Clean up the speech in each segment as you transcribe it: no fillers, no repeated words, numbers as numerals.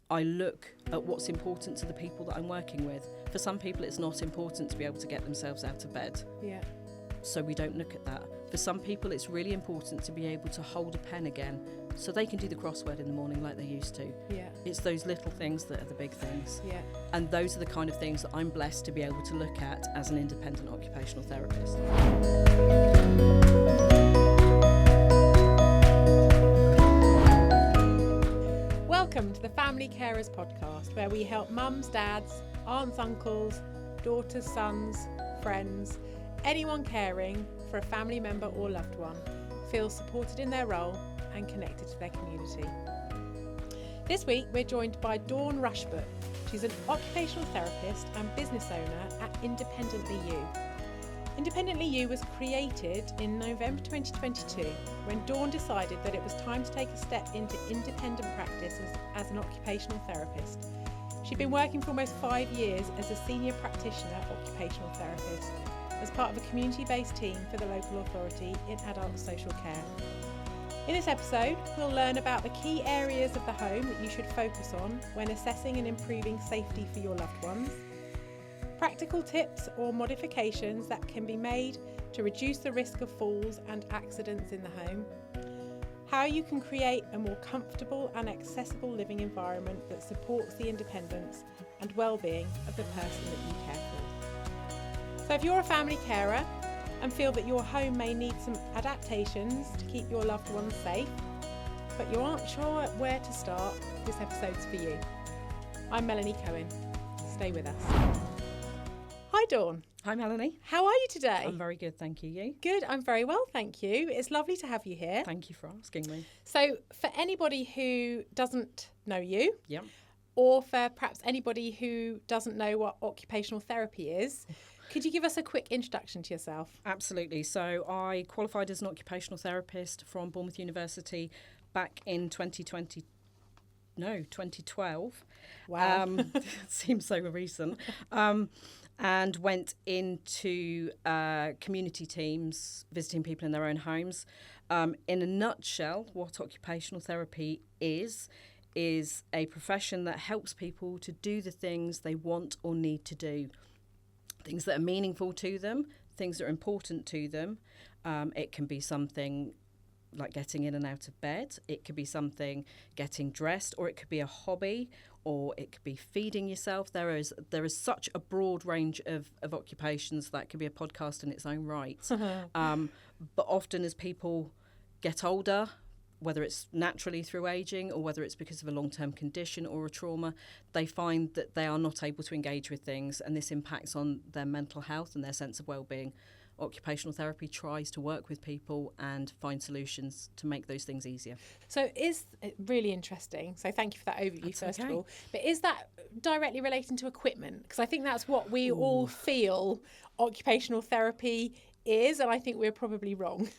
I look at what's important to the people that I'm working with. For some people, it's not important to be able to get themselves out of bed. Yeah. So we don't look at that. For some people, it's really important to be able to hold a pen again so they can do the crossword in the morning like they used to. Yeah. It's those little things that are the big things. Yeah. And those are the kind of things that I'm blessed to be able to look at as an independent occupational therapist. Welcome to the Family Carers podcast, where we help mums, dads, aunts, uncles, daughters, sons, friends, anyone caring for a family member or loved one feel supported in their role and connected to their community. This week we're joined by Dawn Rushbrook. She's an occupational therapist and business owner at Independently You. Independently You was created in November 2022 when Dawn decided that it was time to take a step into independent practice as an occupational therapist. She'd been working for almost 5 years as a senior practitioner occupational therapist as part of a community-based team for the local authority in adult social care. In this episode, we'll learn about the key areas of the home that you should focus on when assessing and improving safety for your loved ones, practical tips or modifications that can be made to reduce the risk of falls and accidents in the home, how you can create a more comfortable and accessible living environment that supports the independence and well-being of the person that you care for. So if you're a family carer and feel that your home may need some adaptations to keep your loved ones safe, but you aren't sure where to start, this episode's for you. I'm Melanie Cohen. Stay with us. Hi Dawn. Hi Melanie. How are you today? I'm very good, thank you. You? Good, I'm very well, thank you. It's lovely to have you here. Thank you for asking me. So for anybody who doesn't know you, Yeah. or for perhaps anybody who doesn't know what occupational therapy is, could you give us a quick introduction to yourself? Absolutely. So I qualified as an occupational therapist from Bournemouth University back in 2012. Wow. Seems so recent. And went into community teams, visiting people in their own homes. In a nutshell, what occupational therapy is a profession that helps people to do the things they want or need to do. Things that are meaningful to them, things that are important to them. It can be something like getting in and out of bed. It could be something getting dressed, or it could be a hobby, or it could be feeding yourself. There is such a broad range of occupations that could be a podcast in its own right. But often as people get older, whether it's naturally through ageing or whether it's because of a long-term condition or a trauma, they find that they are not able to engage with things, and this impacts on their mental health and their sense of well-being. Occupational therapy tries to work with people and find solutions to make those things easier. So is it really interesting? So thank you for that overview, That's first okay. of all. But is that directly relating to equipment? Because I think that's what we all feel occupational therapy is, and I think we're probably wrong.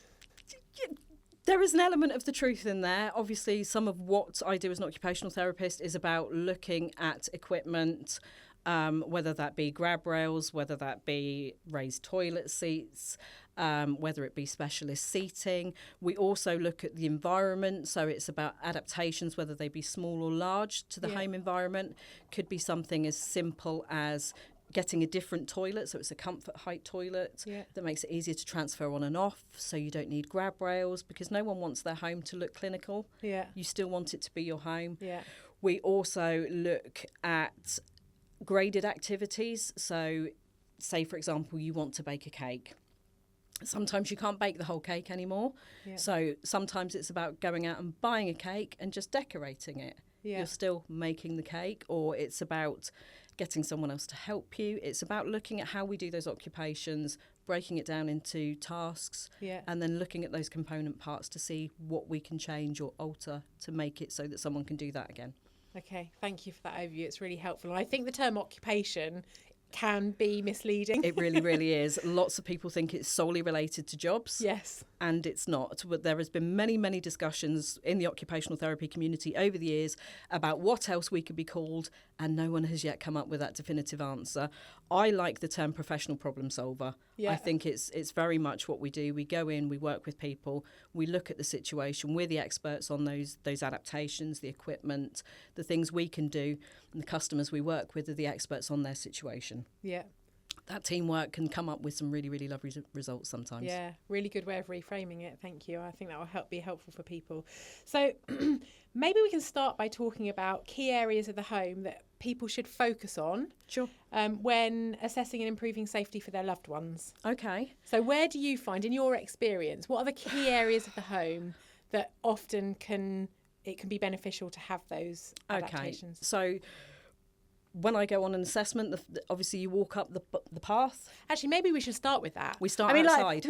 There is an element of the truth in there. Obviously, some of what I do as an occupational therapist is about looking at equipment, whether that be grab rails, whether that be raised toilet seats, whether it be specialist seating. We also look at the environment, so it's about adaptations, whether they be small or large, to the home environment. Could be something as simple as getting a different toilet, so it's a comfort height toilet that makes it easier to transfer on and off, so you don't need grab rails, because no one wants their home to look clinical. You still want it to be your home. We also look at graded activities. So say, for example, you want to bake a cake. Sometimes you can't bake the whole cake anymore. So sometimes it's about going out and buying a cake and just decorating it. You're still making the cake, or it's about getting someone else to help you. It's about looking at how we do those occupations, breaking it down into tasks, and then looking at those component parts to see what we can change or alter to make it so that someone can do that again. Okay, thank you for that overview. It's really helpful. And I think the term occupation can be misleading. It really, really is. Lots of people think it's solely related to jobs. Yes. And it's not. But there has been many, many discussions in the occupational therapy community over the years about what else we could be called, and no one has yet come up with that definitive answer. I like the term professional problem solver. Yeah. I think it's very much what we do. We go in, we work with people, we look at the situation. We're the experts on those adaptations, the equipment, the things we can do, and the customers we work with are the experts on their situation. Yeah. That teamwork can come up with some really, really lovely results sometimes. Yeah, really good way of reframing it. Thank you. I think that will be helpful for people. So maybe we can start by talking about key areas of the home that people should focus on. Sure. When assessing and improving safety for their loved ones. Okay. So where do you find, in your experience, what are the key areas of the home that often can be beneficial to have those adaptations? Okay. So when I go on an assessment, obviously you walk up the path. Actually, maybe we should start with that. We start outside.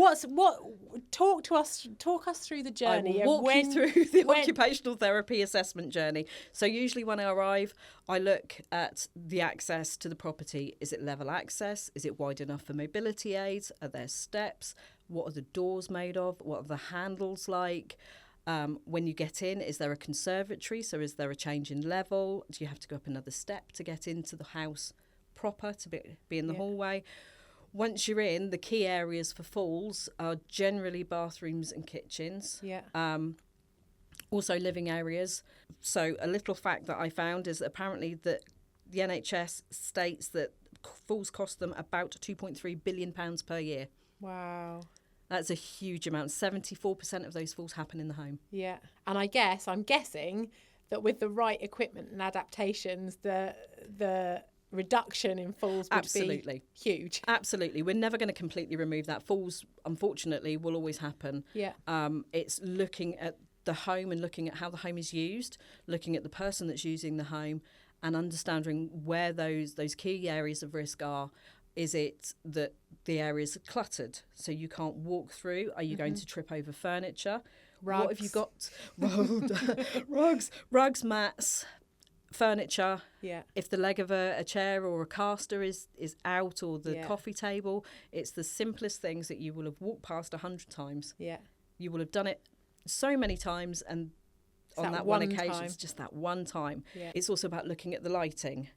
Talk us through the journey. I will walk you through the occupational therapy assessment journey. So usually when I arrive, I look at the access to the property. Is it level access? Is it wide enough for mobility aids? Are there steps? What are the doors made of? What are the handles like? When you get in, is there a conservatory? So is there a change in level? Do you have to go up another step to get into the house proper, to be in the hallway? Once you're in, the key areas for falls are generally bathrooms and kitchens. Yeah. Also living areas. So a little fact that I found is that apparently that the NHS states that falls cost them about £2.3 billion per year. Wow. That's a huge amount. 74% of those falls happen in the home. Yeah. And I'm guessing that with the right equipment and adaptations, the reduction in falls would be huge. Absolutely. We're never going to completely remove that. Falls, unfortunately, will always happen. Yeah. It's looking at the home and looking at how the home is used, looking at the person that's using the home and understanding where those key areas of risk are. Is it that the areas are cluttered, so you can't walk through? Are you going to trip over furniture? Rugs. What have you got? Rugs, mats, furniture. Yeah. If the leg of a chair or a caster is out, or the coffee table, it's the simplest things that you will have walked past 100 times. Yeah. You will have done it so many times, and on that one occasion, it's just that one time. Yeah. It's also about looking at the lighting.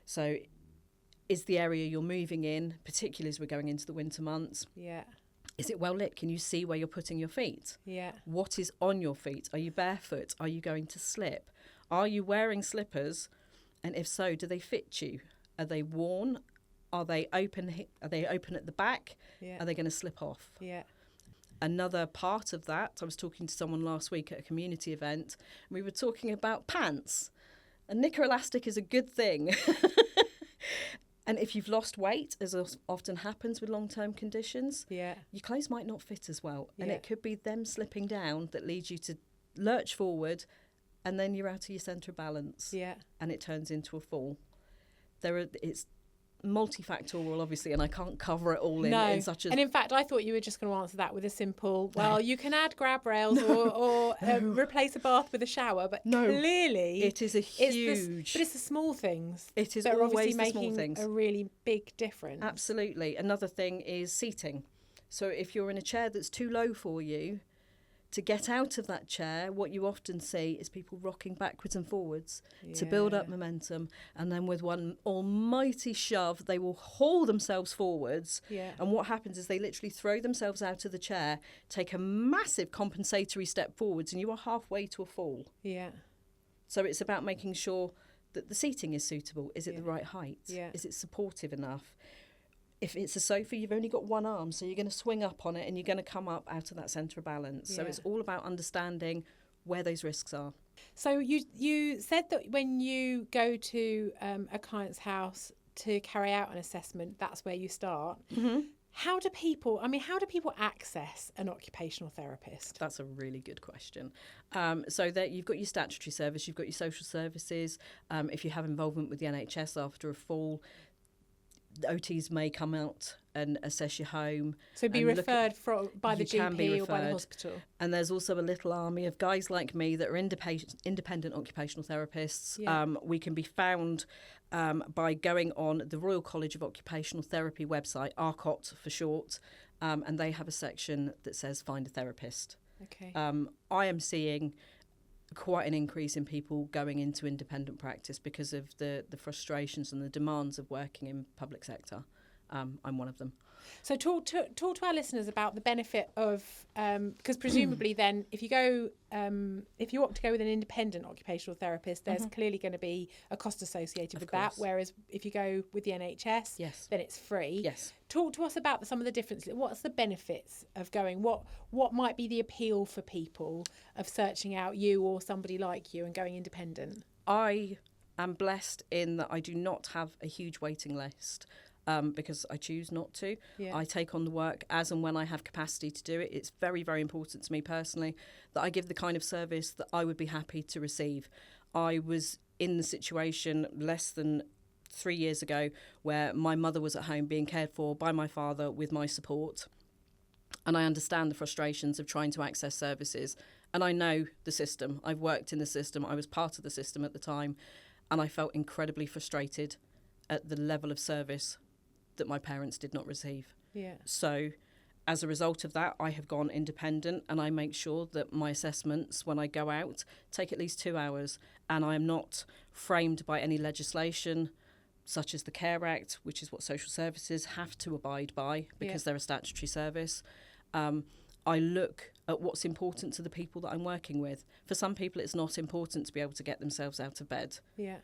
So is the area you're moving in, particularly as we're going into the winter months, is it well lit? Can you see where you're putting your feet? Yeah. What is on your feet? Are you barefoot? Are you going to slip? Are you wearing slippers? And if so, do they fit you? Are they worn? Are they open? Are they open at the back? Yeah. Are they going to slip off? Yeah. Another part of that, I was talking to someone last week at a community event, and we were talking about pants. A knicker elastic is a good thing. And if you've lost weight, as often happens with long-term conditions, your clothes might not fit as well. And it could be them slipping down that leads you to lurch forward, and then you're out of your centre of balance. Yeah. And it turns into a fall. It's multifactorial, obviously, and I can't cover it all in such a... And in fact, I thought you were just going to answer that with a simple, you can add grab rails or replace a bath with a shower, but clearly... It is a huge... But it's the small things. It is that are always obviously the small things. A really big difference. Absolutely. Another thing is seating. So if you're in a chair that's too low for you, to get out of that chair, what you often see is people rocking backwards and forwards to build up momentum, and then with one almighty shove, they will haul themselves forwards. Yeah. And what happens is they literally throw themselves out of the chair, take a massive compensatory step forwards, and you are halfway to a fall. Yeah. So it's about making sure that the seating is suitable. Is it the right height? Yeah. Is it supportive enough? If it's a sofa, you've only got one arm, so you're going to swing up on it and you're going to come up out of that centre of balance. So it's all about understanding where those risks are. So you said that when you go to a client's house to carry out an assessment, that's where you start. Mm-hmm. How do people access an occupational therapist? That's a really good question. So that you've got your statutory service, you've got your social services. If you have involvement with the NHS after a fall, OTs may come out and assess your home. So be referred by the GP or by the hospital. And there's also a little army of guys like me that are independent occupational therapists. Yeah. We can be found by going on the Royal College of Occupational Therapy website, RCOT for short, and they have a section that says find a therapist. Okay. I am seeing quite an increase in people going into independent practice because of the frustrations and the demands of working in public sector. I'm one of them. So talk to our listeners about the benefit of, because presumably then if you opt to go with an independent occupational therapist, there's clearly going to be a cost associated with that, whereas if you go with the NHS, then it's free. Yes. Talk to us about some of the differences. What's the benefits of going? What might be the appeal for people of searching out you or somebody like you and going independent? I am blessed in that I do not have a huge waiting list. Because I choose not to. Yeah. I take on the work as and when I have capacity to do it. It's very, very important to me personally that I give the kind of service that I would be happy to receive. I was in the situation less than 3 years ago where my mother was at home being cared for by my father with my support. And I understand the frustrations of trying to access services. And I know the system. I've worked in the system. I was part of the system at the time. And I felt incredibly frustrated at the level of service that my parents did not receive. Yeah. So as a result of that, I have gone independent, and I make sure that my assessments when I go out take at least 2 hours, and I am not framed by any legislation such as the Care Act, which is what social services have to abide by because they're a statutory service. I look at what's important to the people that I'm working with. For some people, it's not important to be able to get themselves out of bed. Yeah.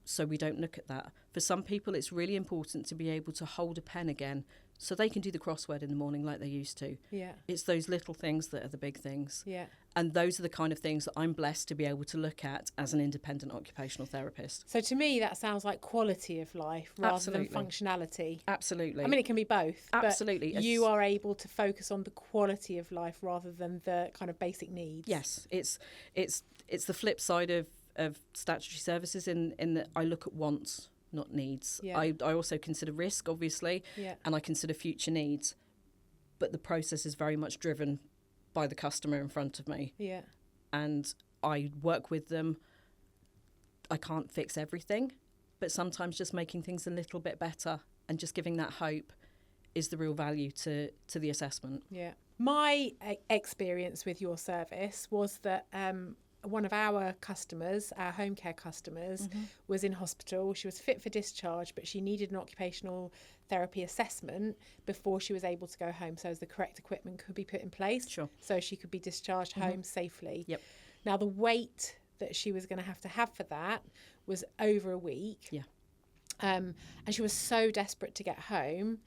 So we don't look at that. For some people, it's really important to be able to hold a pen again so they can do the crossword in the morning like they used to. Yeah. It's those little things that are the big things. Yeah. And those are the kind of things that I'm blessed to be able to look at as an independent occupational therapist. So to me, that sounds like quality of life rather than functionality. Absolutely. I mean, it can be both. Absolutely. But you are able to focus on the quality of life rather than the kind of basic needs. Yes. It's the flip side of statutory services in that I look at wants, not needs. Yeah. I also consider risk, obviously, and I consider future needs. But the process is very much driven by the customer in front of me. Yeah. And I work with them. I can't fix everything, but sometimes just making things a little bit better and just giving that hope is the real value to the assessment. Yeah. My experience with your service was that one of our customers, our home care customers, was in hospital. She was fit for discharge, but she needed an occupational therapy assessment before she was able to go home, so as the correct equipment could be put in place, so she could be discharged home safely. Yep. Now, the wait that she was going to have for that was over a week. Yeah. And she was so desperate to get home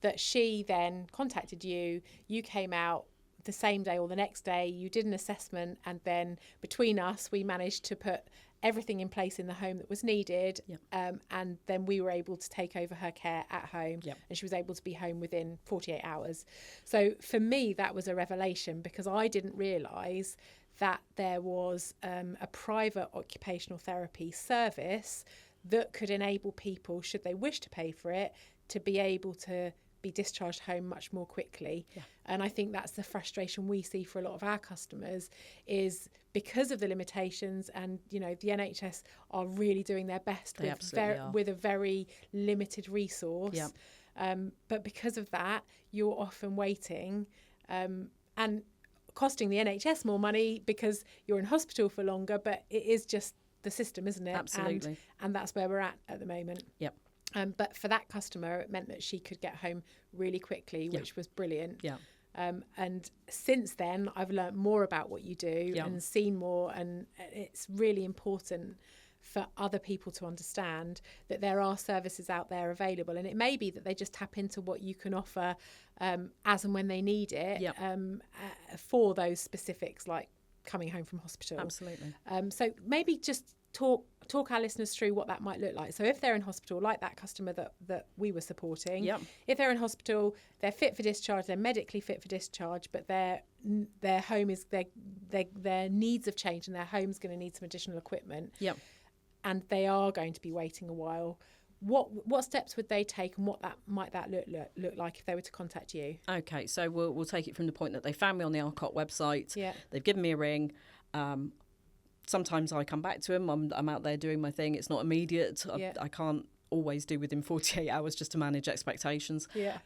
that she then contacted you. You came out the same day or the next day, you did an assessment, and then between us we managed to put everything in place in the home that was needed. And then we were able to take over her care at home, and she was able to be home within 48 hours. So for me, that was a revelation, because I didn't realise that there was a private occupational therapy service that could enable people, should they wish to pay for it, to be able to be discharged home much more quickly. And I think that's the frustration we see for a lot of our customers, is because of the limitations, and the NHS are really doing their best with a very limited resource. But because of that, you're often waiting and costing the NHS more money because you're in hospital for longer, but it is just the system, isn't it? Absolutely. And that's where we're at the moment. But for that customer, it meant that she could get home really quickly, which was brilliant. And since then, I've learnt more about what you do and seen more. And it's really important for other people to understand that there are services out there available. And it may be that they just tap into what you can offer as and when they need it for those specifics, like coming home from hospital. Absolutely. So maybe just talk our listeners through what that might look like. So if they're in hospital, like that customer that we were supporting, if they're in hospital, they're fit for discharge, they're medically fit for discharge, but their home is their needs have changed, and their home's going to need some additional equipment. And they are going to be waiting a while. what steps would they take, and what that might look like if they were to contact you? Okay, so we'll take it from the point that they found me on the RCOT website. Yeah. They've given me a ring. Sometimes I come back to them. I'm out there doing my thing. It's not immediate. Yeah. I can't always do within 48 hours just to manage expectations. Yeah.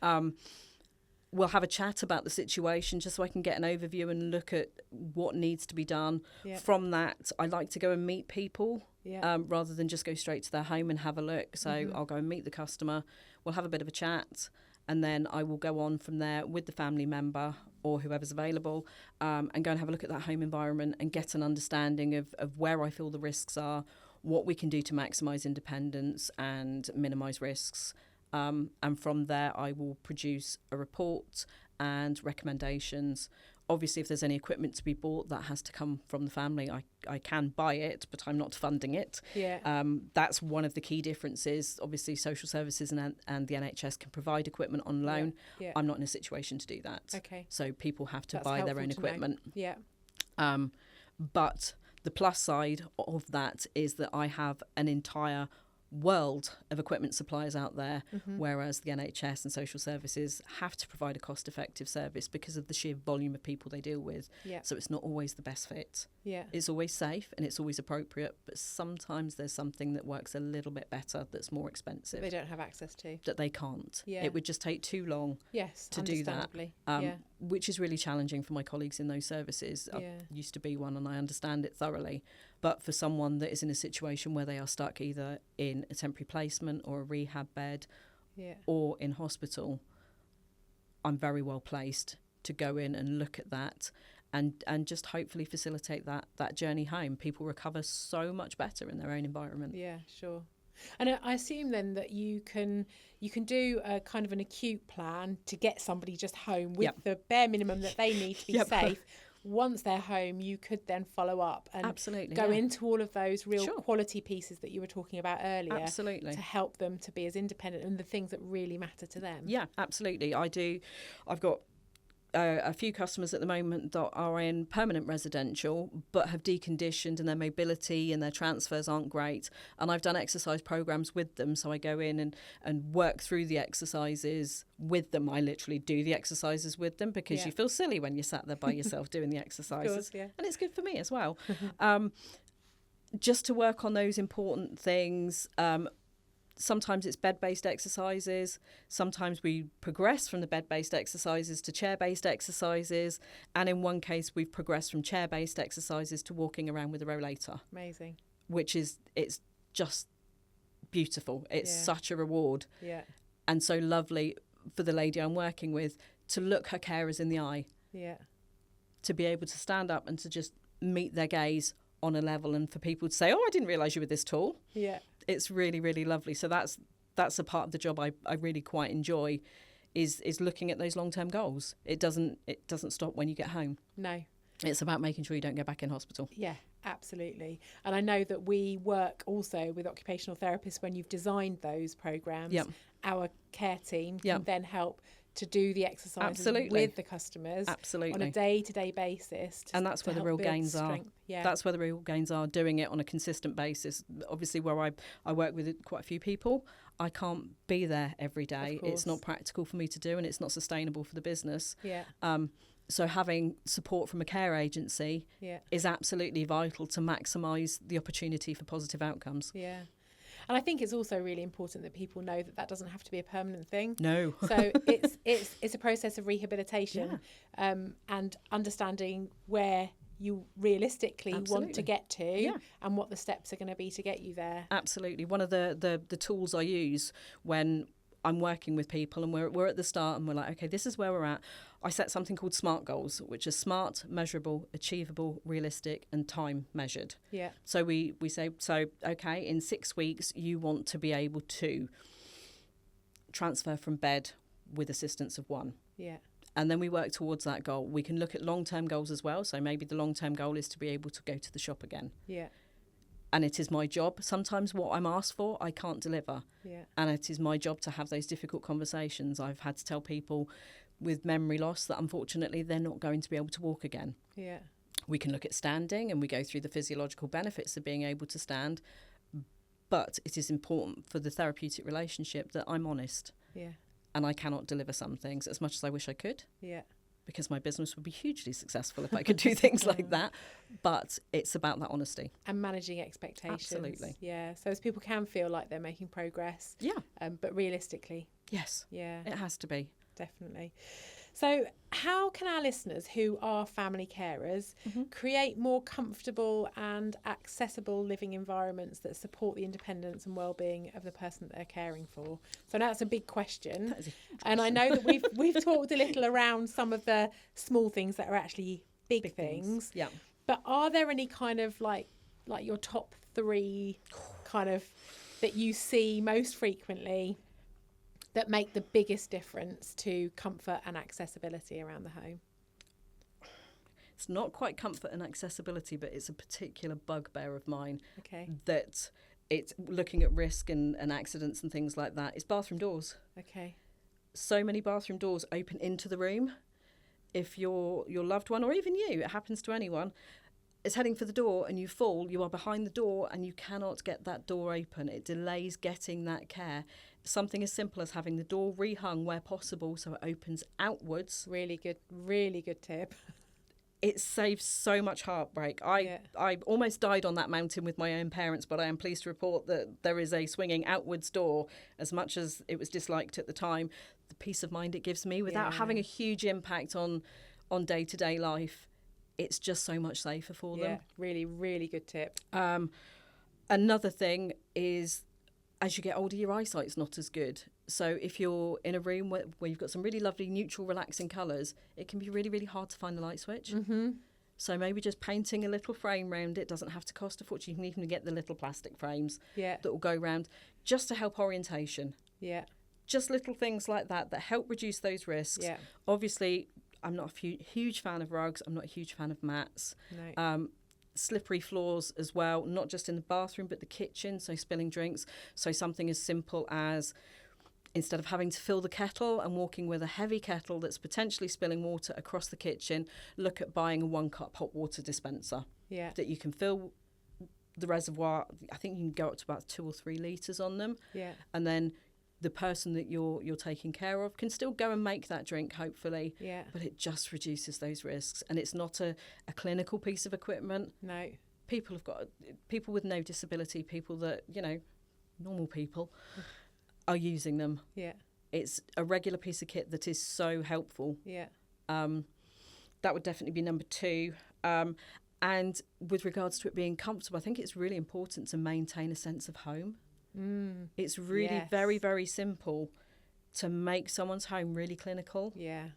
We'll have a chat about the situation just so I can get an overview and look at what needs to be done. Yeah. From that, I like to go and meet people rather than just go straight to their home and have a look. So I'll go and meet the customer. We'll have a bit of a chat, and then I will go on from there with the family member or whoever's available and go and have a look at that home environment and get an understanding of where I feel the risks are, what we can do to maximise independence and minimise risks. And from there, I will produce a report and recommendations. Obviously, if there's any equipment to be bought, that has to come from the family. I can buy it, but I'm not funding it. Yeah. That's one of the key differences. Obviously, social services and the NHS can provide equipment on loan. Yeah. I'm not in a situation to do that. Okay. So people have to That's buy their helpful own to know. equipment. Yeah. But the plus side of that is that I have an entire world of equipment suppliers out there, whereas the NHS and social services have to provide a cost-effective service because of the sheer volume of people they deal with. Yeah. So it's not always the best fit. Yeah. It's always safe and it's always appropriate, but sometimes there's something that works a little bit better that's more expensive. They don't have access to. That they can't. Yeah. It would just take too long Yes. to do that, Yeah. which is really challenging for my colleagues in those services. Yeah. I used to be one and I understand it thoroughly. But for someone that is in a situation where they are stuck either in a temporary placement or a rehab bed or in hospital, I'm very well placed to go in and look at that and just hopefully facilitate that journey home. People recover so much better in their own environment. Yeah, sure. And I assume then that you can do a kind of an acute plan to get somebody just home with the bare minimum that they need to be safe. Once they're home, you could then follow up and go into all of those real quality pieces that you were talking about earlier. Absolutely. To help them to be as independent and the things that really matter to them. Yeah, absolutely. I do. I've got a few customers at the moment that are in permanent residential but have deconditioned and their mobility and their transfers aren't great. And I've done exercise programs with them. So I go in and work through the exercises with them. I literally do the exercises with them because you feel silly when you're sat there by yourself doing the exercises. Course, and it's good for me as well. Just to work on those important things. Sometimes it's bed-based exercises. Sometimes we progress from the bed-based exercises to chair-based exercises. And in one case, we've progressed from chair-based exercises to walking around with a rollator. Amazing. It's just beautiful. It's such a reward. Yeah. And so lovely for the lady I'm working with to look her carers in the eye. Yeah. To be able to stand up and to just meet their gaze on a level, and for people to say, "Oh, I didn't realise you were this tall." Yeah. It's really, really lovely. So that's a part of the job I really quite enjoy, is looking at those long-term goals. It doesn't stop when you get home. No. It's about making sure you don't go back in hospital. Yeah, absolutely. And I know that we work also with occupational therapists when you've designed those programs. Yep. Our care team can then help to do the exercises with the customers on a day-to-day basis. And that's where the real gains are. Yeah. That's where the real gains are, doing it on a consistent basis. Obviously, where I work with quite a few people, I can't be there every day. It's not practical for me to do, and it's not sustainable for the business. Yeah. So having support from a care agency is absolutely vital to maximise the opportunity for positive outcomes. Yeah. And I think it's also really important that people know that doesn't have to be a permanent thing. No. So it's a process of rehabilitation and understanding where you realistically want to get to and what the steps are going to be to get you there. Absolutely. One of the tools I use when I'm working with people and we're at the start and we're like, okay, this is where we're at. I set something called SMART goals, which are smart, measurable, achievable, realistic, and time measured. Yeah. So we say, okay, in 6 weeks, you want to be able to transfer from bed with assistance of one. Yeah. And then we work towards that goal. We can look at long-term goals as well. So maybe the long-term goal is to be able to go to the shop again. Yeah. And it is my job. Sometimes what I'm asked for, I can't deliver. Yeah. And it is my job to have those difficult conversations. I've had to tell people with memory loss that unfortunately they're not going to be able to walk again. Yeah. We can look at standing and we go through the physiological benefits of being able to stand. But it is important for the therapeutic relationship that I'm honest. Yeah. And I cannot deliver some things as much as I wish I could. Yeah. Because my business would be hugely successful if I could do things like that. But it's about that honesty. And managing expectations. Absolutely. Yeah. So as people can feel like they're making progress. Yeah. But realistically. Yes. Yeah. It has to be. Definitely. So how can our listeners who are family carers create more comfortable and accessible living environments that support the independence and well-being of the person that they're caring for? So now that's a big question. That is a huge and question. I know that we've talked a little around some of the small things that are actually big things. Yeah. But are there any kind of like your top 3 kind of that you see most frequently that make the biggest difference to comfort and accessibility around the home? It's not quite comfort and accessibility, but it's a particular bugbear of mine. Okay. That it's looking at risk and accidents and things like that. It's bathroom doors. Okay. So many bathroom doors open into the room. If your loved one, or even you, it happens to anyone, is heading for the door and you fall, you are behind the door and you cannot get that door open. It delays getting that care. Something as simple as having the door rehung where possible so it opens outwards. Really good tip. It saves so much heartbreak. I almost died on that mountain with my own parents, but I am pleased to report that there is a swinging outwards door. As much as it was disliked at the time, the peace of mind it gives me without having a huge impact on day-to-day life, it's just so much safer for them. Yeah, really, really good tip. Another thing is, as you get older, your eyesight's not as good. So if you're in a room where you've got some really lovely, neutral, relaxing colours, it can be really, really hard to find the light switch. Mm-hmm. So maybe just painting a little frame round it doesn't have to cost a fortune. You can even get the little plastic frames that will go round just to help orientation. Yeah. Just little things like that help reduce those risks. Yeah. Obviously, I'm not a huge fan of rugs. I'm not a huge fan of mats. No. Slippery floors as well, not just in the bathroom, but the kitchen, so spilling drinks. So something as simple as, instead of having to fill the kettle and walking with a heavy kettle that's potentially spilling water across the kitchen, look at buying a 1-cup hot water dispenser that you can fill the reservoir. I think you can go up to about 2 or 3 litres on them. Yeah. And then the person that you're taking care of can still go and make that drink, hopefully. Yeah. But it just reduces those risks. And it's not a clinical piece of equipment. No. People with no disability, people that, normal people, are using them. Yeah. It's a regular piece of kit that is so helpful. Yeah. That would definitely be number 2. And with regards to it being comfortable, I think it's really important to maintain a sense of home. It's really very, very simple to make someone's home really clinical. Yeah.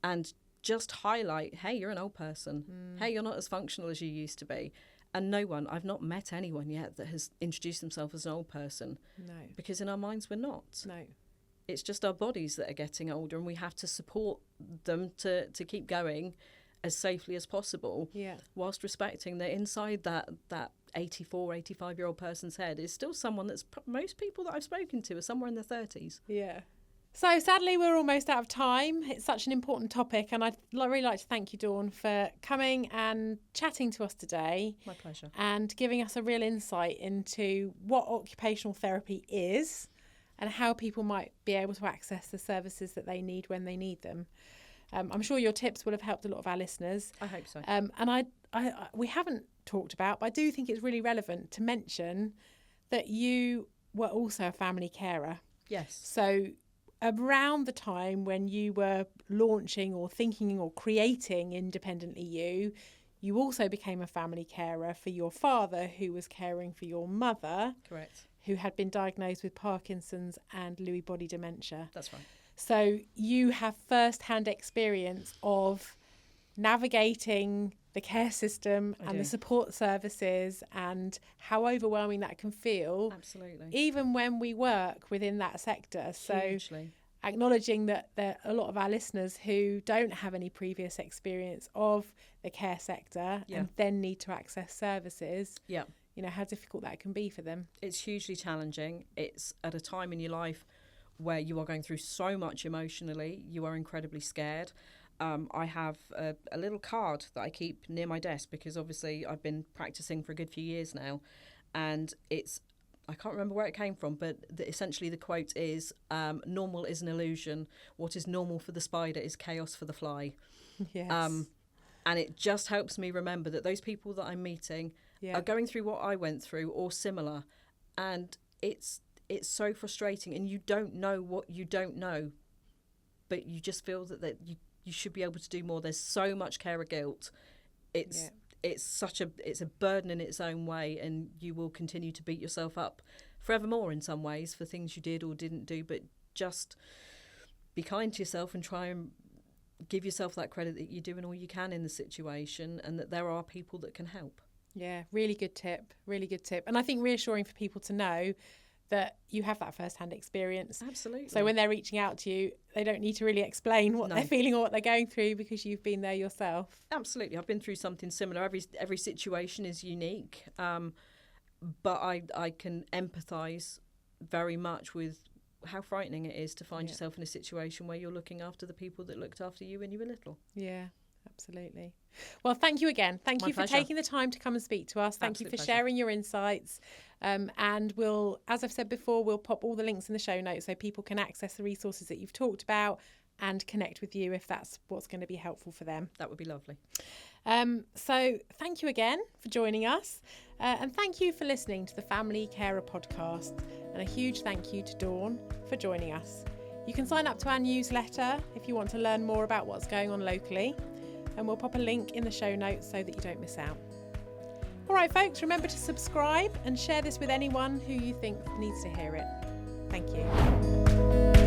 And just highlight, hey, you're an old person. Hey, you're not as functional as you used to be. And I've not met anyone yet that has introduced themselves as an old person. No. Because in our minds, we're not. No. It's just our bodies that are getting older, and we have to support them to keep going as safely as possible, whilst respecting that inside that 84, 85-year-old person's head is still someone that's most people that I've spoken to are somewhere in their 30s. Yeah. So sadly, we're almost out of time. It's such an important topic, and I'd really like to thank you, Dawn, for coming and chatting to us today. My pleasure. And giving us a real insight into what occupational therapy is and how people might be able to access the services that they need when they need them. I'm sure your tips will have helped a lot of our listeners. I hope so. And we haven't talked about, but I do think it's really relevant to mention that you were also a family carer. Yes. So around the time when you were launching or thinking or creating Independently you also became a family carer for your father, who was caring for your mother. Correct. Who had been diagnosed with Parkinson's and Lewy body dementia. That's right. So you have first-hand experience of navigating the care system and the support services and how overwhelming that can feel. Absolutely. Even when we work within that sector. So hugely. Acknowledging that there are a lot of our listeners who don't have any previous experience of the care sector and then need to access services. Yeah. How difficult that can be for them. It's hugely challenging. It's at a time in your life where you are going through so much emotionally. You are incredibly scared. I have a little card that I keep near my desk because obviously I've been practicing for a good few years now, and it's I can't remember where it came from, but essentially the quote is, normal is an illusion. What is normal for the spider is chaos for the fly. Yes. And it just helps me remember that those people that I'm meeting are going through what I went through or similar. And it's so frustrating, and you don't know what you don't know, but you just feel that you should be able to do more. There's so much care or guilt. It's a burden in its own way, and you will continue to beat yourself up forevermore in some ways for things you did or didn't do. But just be kind to yourself and try and give yourself that credit that you're doing all you can in the situation, and that there are people that can help. Yeah, really good tip. And I think reassuring for people to know that you have that first-hand experience. Absolutely. So when they're reaching out to you, they don't need to really explain what they're feeling or what they're going through, because you've been there yourself. Absolutely. I've been through something similar. Every situation is unique, but I can empathise very much with how frightening it is to find yourself in a situation where you're looking after the people that looked after you when you were little. Yeah, absolutely. Well, thank you again. Thank you for taking the time to come and speak to us. Thank you for sharing your insights. And we'll, as I've said before, we'll pop all the links in the show notes so people can access the resources that you've talked about and connect with you if that's what's going to be helpful for them. That would be lovely. So thank you again for joining us. And thank you for listening to the Family Carer podcast. And a huge thank you to Dawn for joining us. You can sign up to our newsletter if you want to learn more about what's going on locally. And we'll pop a link in the show notes so that you don't miss out. All right, folks, remember to subscribe and share this with anyone who you think needs to hear it. Thank you.